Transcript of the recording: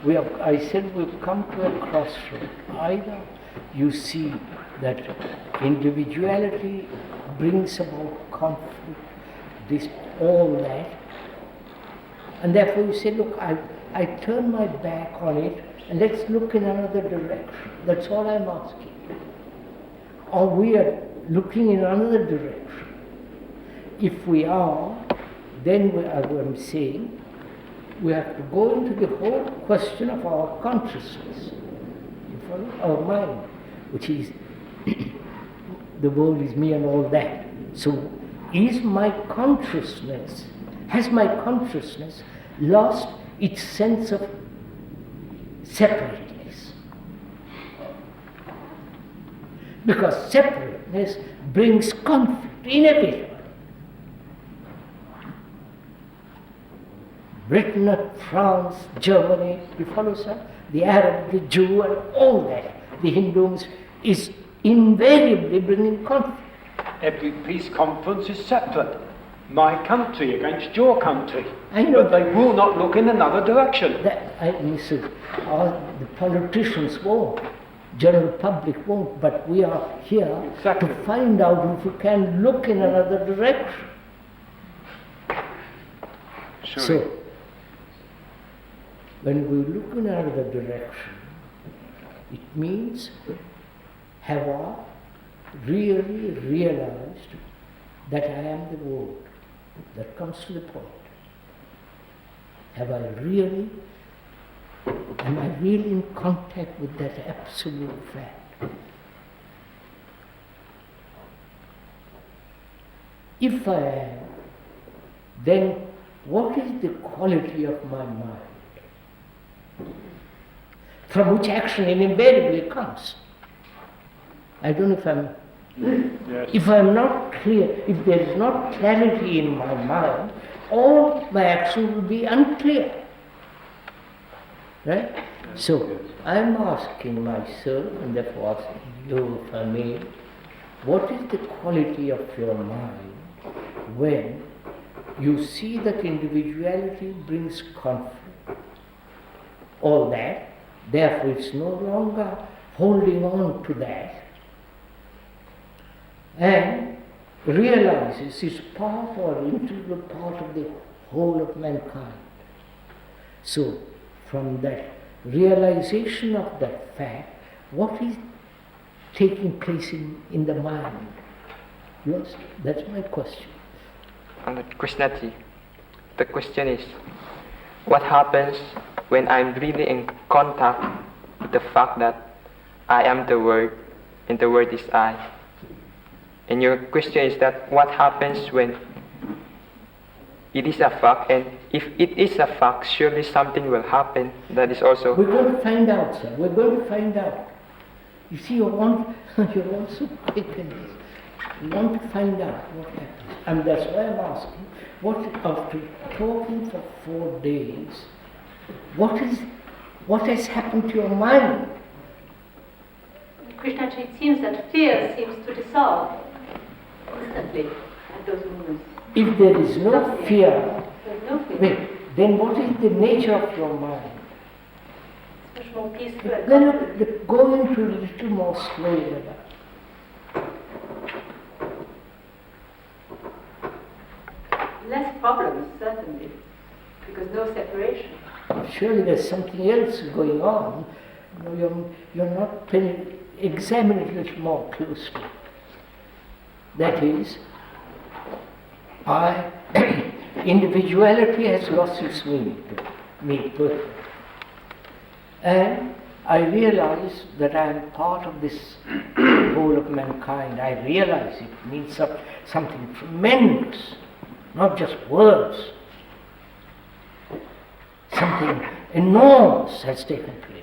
I said we've come to a crossroad. Either you see that individuality brings about conflict, all that, and therefore you say, look, I turn my back on it and let's look in another direction. That's all I'm asking. Or we are looking in another direction. If we are, then I'm saying, we have to go into the whole question of our consciousness, you follow? Our mind, which is the world is me and all that. So, has my consciousness lost its sense of separateness? Because separateness brings conflict, inevitably. Britain, France, Germany, you follow, sir? The Arab, the Jew, and all that, the Hindus, is invariably bringing conflict. Every peace conference is separate. My country against your country. I know. But they will not look in another direction. The politicians won't, general public won't, but we are here to find out if we can look in another direction. Sure. So, when we look in another direction, it means, have I really realized that I am the world? That comes to the point. Am I really in contact with that absolute fact? If I am, then what is the quality of my mind? From which action invariably comes. I don't know if I'm... Yes. If I'm not clear, if there is not clarity in my mind, all my action will be unclear. Right? So, I'm asking myself, and therefore asking you, if I may, what is the quality of your mind when you see that individuality brings conflict? All that, therefore it's no longer holding on to that, and realizes it's part or integral part of the whole of mankind. So, from that realization of that fact, what is taking place in the mind? Yes, that's my question. And Krishnati, the question is, what happens when I'm really in contact with the fact that I am the Word and the Word is I? And your question is that what happens when it is a fact, and if it is a fact, surely something will happen that is also... We're going to find out, sir. We're going to find out. You see, you're also quick in this. You want to find out what happens. And that's why I'm asking, after talking for 4 days, what has happened to your mind? Krishnaji, it seems that fear seems to dissolve instantly at those moments. If there is no fear, wait, then what is the nature of your mind? It's much more peaceful. Then go into a little more slowly. Less problems, certainly, because no separation. Surely there's something else going on. You're not examining it a little more closely. That is, individuality has lost its meaning to me personally. And I realize that I am part of this whole of mankind. I realize it means something tremendous, not just words. Something enormous has taken place.